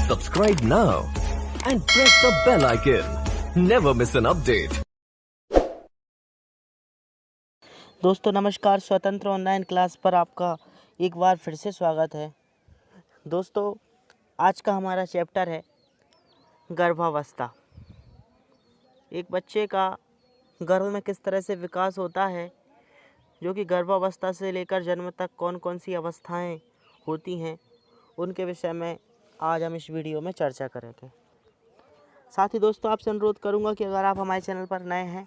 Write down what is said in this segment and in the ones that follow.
Subscribe now and press the bell icon. Never miss an update. दोस्तों नमस्कार। स्वतंत्र online class पर आपका एक बार फिर से स्वागत है। दोस्तों आज का हमारा चैप्टर है गर्भावस्था। एक बच्चे का गर्भ में किस तरह से विकास होता है, जो कि गर्भावस्था से लेकर जन्म तक कौन कौन सी अवस्थाएं होती हैं, उनके विषय में आज हम इस वीडियो में चर्चा करेंगे। साथ ही दोस्तों आपसे अनुरोध करूंगा कि अगर आप हमारे चैनल पर नए हैं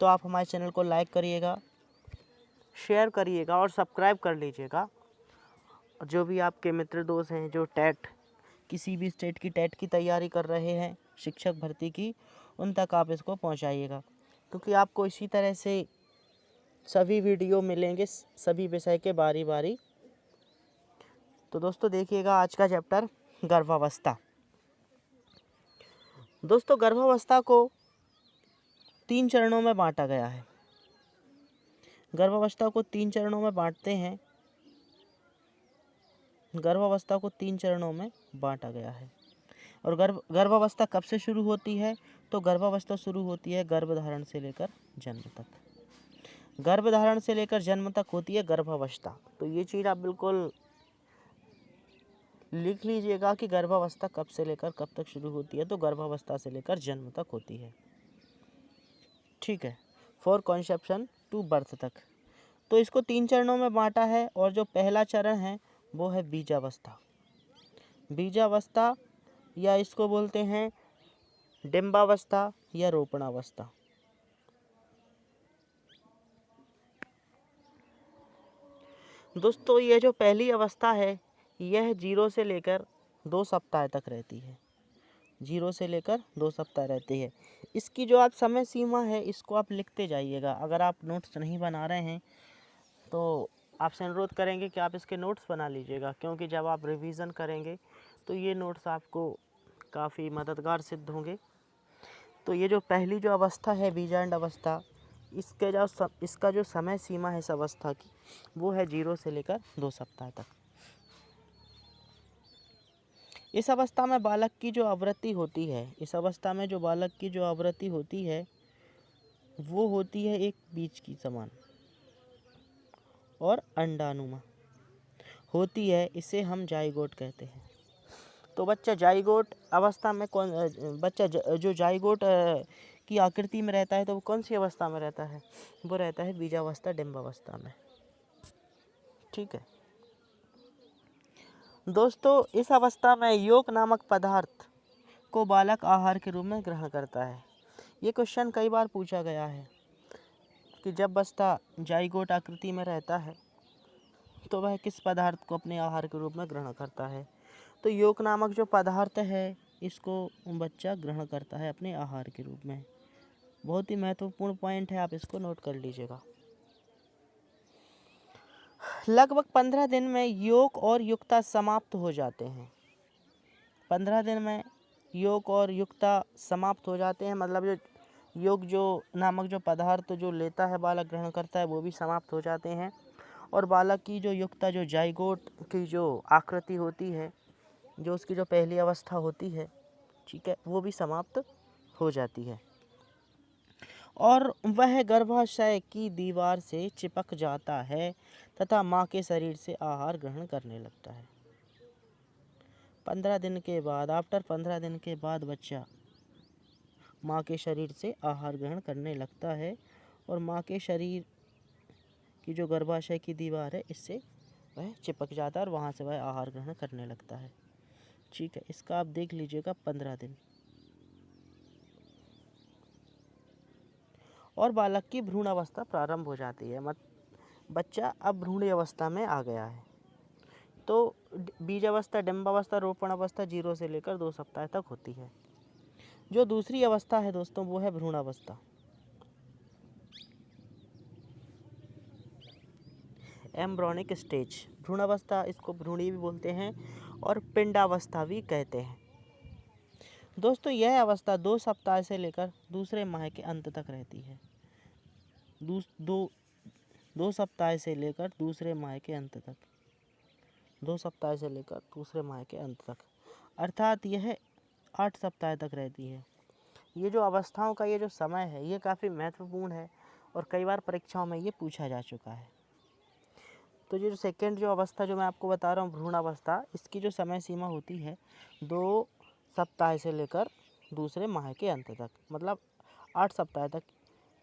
तो आप हमारे चैनल को लाइक करिएगा, शेयर करिएगा और सब्सक्राइब कर लीजिएगा। जो भी आपके मित्र दोस्त हैं जो किसी भी स्टेट की टेट की तैयारी कर रहे हैं, शिक्षक भर्ती की, उन तक आप इसको पहुंचाइएगा, क्योंकि आपको इसी तरह से सभी वीडियो मिलेंगे सभी विषय के बारी बारी। तो दोस्तों देखिएगा आज का चैप्टर गर्भावस्था। दोस्तों गर्भावस्था को 3 चरणों में बांटा गया है। गर्भावस्था को 3 चरणों में बांटते हैं। गर्भावस्था को 3 चरणों में बांटा गया है। और गर्भावस्था कब से शुरू होती है? तो गर्भावस्था शुरू होती है गर्भधारण से लेकर जन्म तक। गर्भधारण से लेकर जन्म तक होती है गर्भावस्था। तो ये चीज़ आप बिल्कुल लिख लीजिएगा कि गर्भावस्था कब से लेकर कब तक शुरू होती है। तो गर्भावस्था से लेकर जन्म तक होती है, ठीक है, फॉर कॉन्सेप्शन टू बर्थ तक। तो इसको 3 चरणों में बांटा है और जो पहला चरण है वो है बीजावस्था। बीजावस्था या इसको बोलते हैं डिंबावस्था या रोपणावस्था। दोस्तों ये जो पहली अवस्था है यह 0 से लेकर 2 सप्ताह तक रहती है। 0 से लेकर 2 सप्ताह रहती है। इसकी जो आप समय सीमा है इसको आप लिखते जाइएगा। अगर आप नोट्स नहीं बना रहे हैं तो आपसे अनुरोध करेंगे कि आप इसके नोट्स बना लीजिएगा, क्योंकि जब आप रिवीजन करेंगे तो ये नोट्स आपको काफ़ी मददगार सिद्ध होंगे। तो ये जो पहली जो अवस्था है बीजांड अवस्था, इसका जो समय सीमा है इस अवस्था की वो है 0 से लेकर 2 सप्ताह तक। इस अवस्था में बालक की जो आवृत्ति होती है, इस अवस्था में जो बालक की जो आवृत्ति होती है वो होती है एक बीज की समान और अंडानुमा होती है। इसे हम जाइगोट कहते हैं। तो बच्चा जाइगोट अवस्था में जो जाइगोट की आकृति में रहता है तो वो कौन सी अवस्था में रहता है? वो रहता है बीजावस्था डिंबावस्था में, ठीक है। दोस्तों इस अवस्था में योग नामक पदार्थ को बालक आहार के रूप में ग्रहण करता है। ये क्वेश्चन कई बार पूछा गया है कि जब बच्चा जाइगोट आकृति में रहता है तो वह किस पदार्थ को अपने आहार के रूप में ग्रहण करता है? तो योग नामक जो पदार्थ है इसको बच्चा ग्रहण करता है अपने आहार के रूप में। बहुत ही महत्वपूर्ण पॉइंट है, आप इसको नोट कर लीजिएगा। लगभग 15 दिन में योग और युक्ता समाप्त हो जाते हैं। 15 दिन में योग और युक्ता समाप्त हो जाते हैं, मतलब जो योग जो नामक जो पदार्थ जो लेता है बालक ग्रहण करता है वो भी समाप्त हो जाते हैं। और बालक की जो युक्ता जो जाइगोट की जो आकृति होती है, जो उसकी जो पहली अवस्था होती है, ठीक है, वो भी समाप्त हो जाती है और वह गर्भाशय की दीवार से चिपक जाता है तथा माँ के शरीर से आहार ग्रहण करने लगता है। 15 दिन के बाद, आफ्टर 15 दिन के बाद बच्चा माँ के शरीर से आहार ग्रहण करने लगता है और माँ के शरीर की जो गर्भाशय की दीवार है इससे वह चिपक जाता है और वहाँ से वह आहार ग्रहण करने लगता है, ठीक है। इसका आप देख लीजिएगा 15 दिन। और बालक की भ्रूण अवस्था प्रारंभ हो जाती है, बच्चा अब भ्रूण अवस्था में आ गया है। तो बीज अवस्था, डिंबावस्था, रोपण अवस्था 0 से लेकर 2 सप्ताह तक होती है। जो दूसरी अवस्था है दोस्तों वो है भ्रूण अवस्था। एम्ब्रॉनिक स्टेज, भ्रूण अवस्था, इसको भ्रूणी भी बोलते हैं और पिंडावस्था भी कहते हैं। दोस्तों यह अवस्था 2 सप्ताह से लेकर दूसरे माह के अंत तक रहती है। 2 सप्ताह से लेकर दूसरे माह के अंत तक, 2 सप्ताह से लेकर दूसरे माह के अंत तक। अर्थात यह 8 सप्ताह तक रहती है। ये जो अवस्थाओं का ये जो समय है ये काफ़ी महत्वपूर्ण है और कई बार परीक्षाओं में ये पूछा जा चुका है। तो ये जो सेकेंड जो अवस्था जो मैं आपको बता रहा हूँ भ्रूण अवस्था, इसकी जो समय सीमा होती है 2 सप्ताह से लेकर दूसरे माह के अंत तक, मतलब 8 सप्ताह तक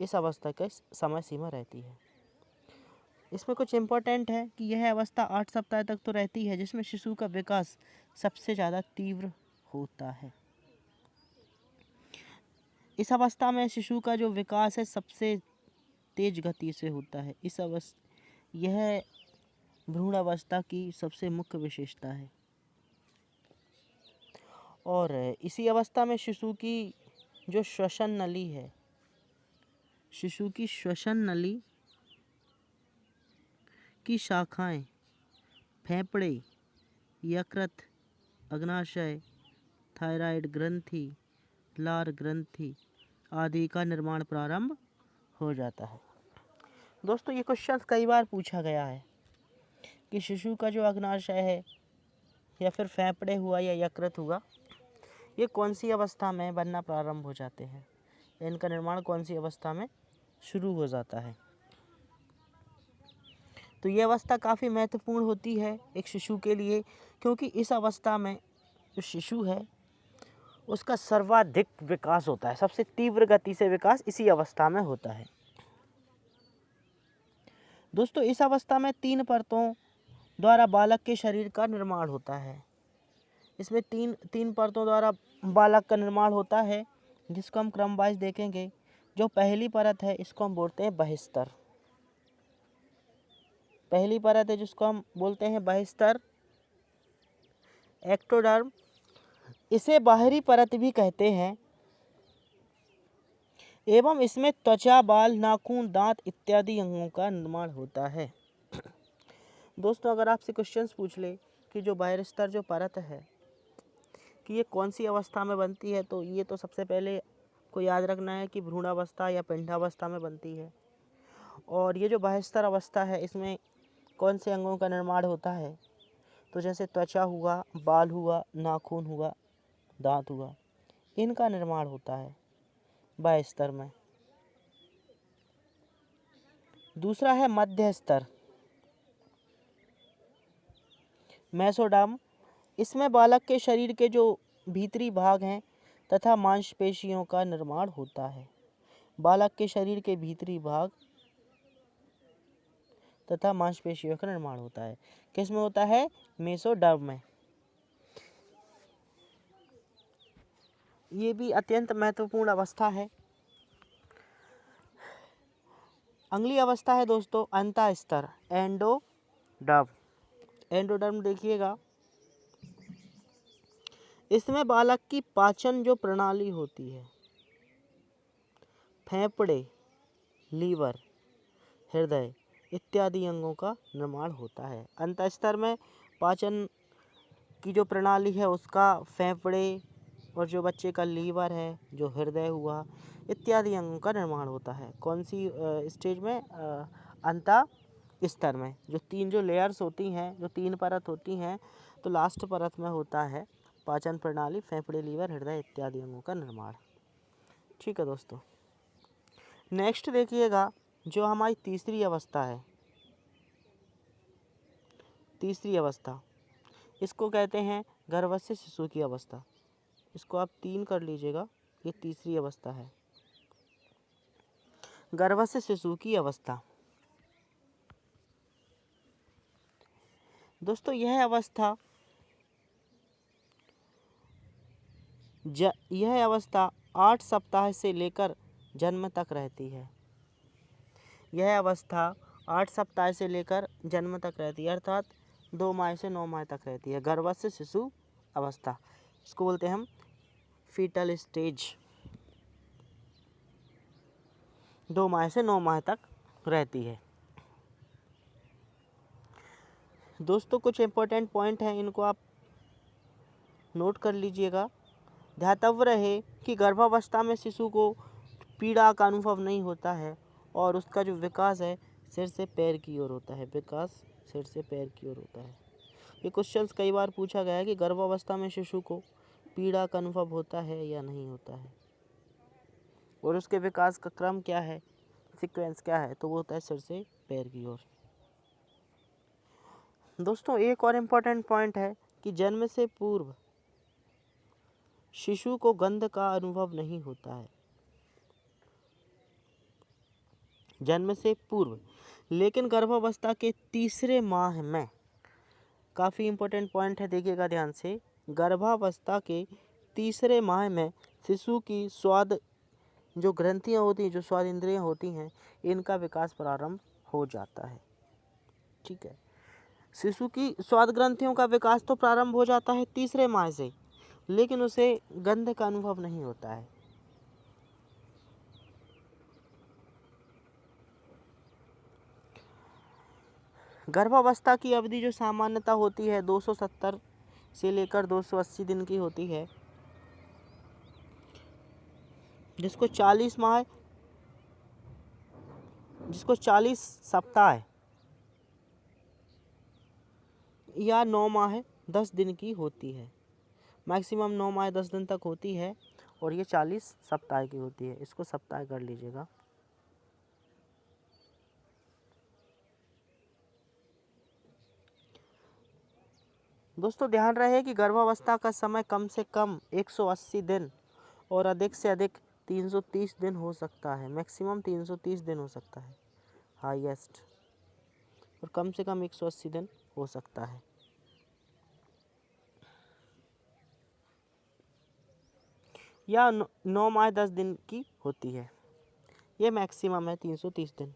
इस अवस्था की समय सीमा रहती है। इसमें कुछ इम्पोर्टेंट है कि यह अवस्था 8 सप्ताह तक तो रहती है जिसमें शिशु का विकास सबसे ज़्यादा तीव्र होता है। इस अवस्था में शिशु का जो विकास है सबसे तेज गति से होता है। यह भ्रूण अवस्था की सबसे मुख्य विशेषता है और इसी अवस्था में शिशु की जो श्वसन नली है, शिशु की श्वसन नली की शाखाएं फेफड़े, यकृत, अग्नाशय, थायराइड ग्रंथि, लार ग्रंथि आदि का निर्माण प्रारंभ हो जाता है। दोस्तों ये क्वेश्चन कई बार पूछा गया है कि शिशु का जो अग्नाशय है या फिर फेफड़े हुआ या यकृत हुआ, ये कौन सी अवस्था में बनना प्रारंभ हो जाते हैं, इनका निर्माण कौन सी अवस्था में शुरू हो जाता है। तो ये अवस्था काफ़ी महत्वपूर्ण होती है एक शिशु के लिए, क्योंकि इस अवस्था में जो शिशु है उसका सर्वाधिक विकास होता है, सबसे तीव्र गति से विकास इसी अवस्था में होता है। दोस्तों इस अवस्था में 3 परतों द्वारा बालक के शरीर का निर्माण होता है। इसमें तीन परतों द्वारा बालक का निर्माण होता है, जिसको हम क्रम वाइज देखेंगे। जो पहली परत है इसको हम बोलते हैं बहिस्तर। पहली परत है जिसको हम बोलते हैं बहिस्तर, एक्टोडर्म। इसे बाहरी परत भी कहते हैं एवं इसमें त्वचा, बाल, नाखून, दांत इत्यादि अंगों का निर्माण होता है। दोस्तों अगर आपसे क्वेश्चंस पूछ ले कि जो बहिस्तर जो परत है कि ये कौन सी अवस्था में बनती है, तो ये तो सबसे पहले को याद रखना है कि भ्रूणावस्था या पिंडावस्था में बनती है। और ये जो बहिस्तर अवस्था है इसमें कौन से अंगों का निर्माण होता है, तो जैसे त्वचा हुआ, बाल हुआ, नाखून हुआ, दांत हुआ, इनका निर्माण होता है बहिस्तर में। दूसरा है मध्य स्तर, मेसोडर्म। इसमें बालक के शरीर के जो भीतरी भाग हैं तथा मांसपेशियों का निर्माण होता है। बालक के शरीर के भीतरी भाग तथा मांसपेशियों का निर्माण होता है। किस में होता है? मेसोडर्म में। ये भी अत्यंत महत्वपूर्ण अवस्था है। अगली अवस्था है दोस्तों अंतः स्तर, एंडोडर्म। एंडोडर्म देखिएगा, इसमें बालक की पाचन जो प्रणाली होती है, फेफड़े, लीवर, हृदय इत्यादि अंगों का निर्माण होता है। अंतः स्तर में पाचन की जो प्रणाली है उसका, फेफड़े और जो बच्चे का लीवर है, जो हृदय हुआ, इत्यादि अंगों का निर्माण होता है। कौन सी स्टेज में? अंतः स्तर में। जो 3 जो लेयर्स होती हैं, जो 3 परत होती हैं, तो लास्ट परत में होता है पाचन प्रणाली, फेफड़े, लीवर, हृदय इत्यादि अंगों का निर्माण। ठीक है दोस्तों, नेक्स्ट देखिएगा जो हमारी तीसरी अवस्था है। तीसरी अवस्था इसको कहते हैं गर्भस्थ शिशु की अवस्था। इसको आप 3 कर लीजिएगा, ये तीसरी अवस्था है, गर्भस्थ शिशु की अवस्था। दोस्तों यह अवस्था यह अवस्था 8 सप्ताह से लेकर जन्म तक रहती है। यह अवस्था 8 सप्ताह से लेकर जन्म तक रहती है, अर्थात 2 माह से 9 माह तक रहती है। गर्भस्थ शिशु अवस्था इसको बोलते हैं हम फीटल स्टेज। 2 माह से 9 माह तक रहती है। दोस्तों कुछ इम्पोर्टेंट पॉइंट हैं, इनको आप नोट कर लीजिएगा। ध्यातव्य रहे कि गर्भावस्था में शिशु को पीड़ा का अनुभव नहीं होता है और उसका जो विकास है सिर से पैर की ओर होता है। विकास सिर से पैर की ओर होता है। ये क्वेश्चंस कई बार पूछा गया है कि गर्भावस्था में शिशु को पीड़ा का अनुभव होता है या नहीं होता है, और उसके विकास का क्रम क्या है, सीक्वेंस क्या है, तो वो होता है सिर से पैर की ओर। दोस्तों एक और इम्पोर्टेंट पॉइंट है कि जन्म से पूर्व शिशु को गंध का अनुभव नहीं होता है, जन्म से पूर्व, लेकिन गर्भावस्था के तीसरे माह में, काफ़ी इम्पोर्टेंट पॉइंट है, देखिएगा ध्यान से, गर्भावस्था के तीसरे माह में शिशु की स्वाद जो ग्रंथियाँ होती हैं, जो स्वाद इंद्रियाँ होती हैं, इनका विकास प्रारंभ हो जाता है। ठीक है, शिशु की स्वाद ग्रंथियों का विकास तो प्रारंभ हो जाता है तीसरे माह से, लेकिन उसे गंध का अनुभव नहीं होता है। गर्भावस्था की अवधि जो सामान्यता होती है 270 से लेकर 280 दिन की होती है, जिसको 40 सप्ताह या 9 माह 10 दिन की होती है। मैक्सिमम 9 माह 10 दिन तक होती है, और ये 40 सप्ताह की होती है। इसको सप्ताह कर लीजिएगा। दोस्तों ध्यान रहे कि गर्भावस्था का समय कम से कम 180 दिन और अधिक से अधिक 330 दिन हो सकता है। मैक्सिमम 330 दिन हो सकता है हाईएस्ट, और कम से कम 180 दिन हो सकता है। या 9 माह 10 दिन की होती है। ये मैक्सिमम है 330 दिन।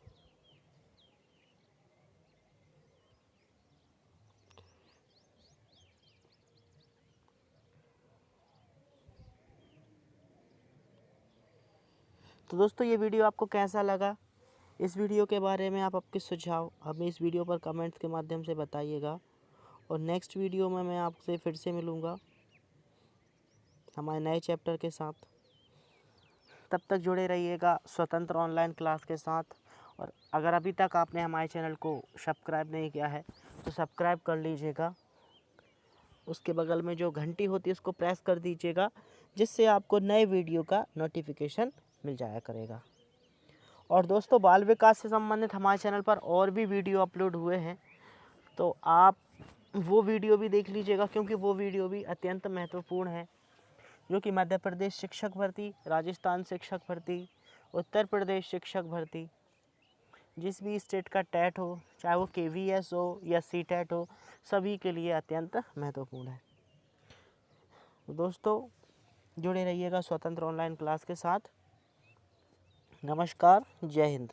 तो दोस्तों ये वीडियो आपको कैसा लगा? इस वीडियो के बारे में आप आपके सुझाव हमें इस वीडियो पर कमेंट्स के माध्यम से बताइएगा, और नेक्स्ट वीडियो में मैं आपसे फिर से मिलूँगा हमारे नए चैप्टर के साथ। तब तक जुड़े रहिएगा स्वतंत्र ऑनलाइन क्लास के साथ, और अगर अभी तक आपने हमारे चैनल को सब्सक्राइब नहीं किया है तो सब्सक्राइब कर लीजिएगा। उसके बगल में जो घंटी होती है उसको प्रेस कर दीजिएगा, जिससे आपको नए वीडियो का नोटिफिकेशन मिल जाया करेगा। और दोस्तों बाल विकास से संबंधित हमारे चैनल पर और भी वीडियो अपलोड हुए हैं, तो आप वो वीडियो भी देख लीजिएगा, क्योंकि वो वीडियो भी अत्यंत महत्वपूर्ण है, जो कि मध्य प्रदेश शिक्षक भर्ती, राजस्थान शिक्षक भर्ती, उत्तर प्रदेश शिक्षक भर्ती, जिस भी स्टेट का टेट हो, चाहे वो KVS हो या CTET हो, सभी के लिए अत्यंत महत्वपूर्ण है। दोस्तों जुड़े रहिएगा स्वतंत्र ऑनलाइन क्लास के साथ। नमस्कार, जय हिंद।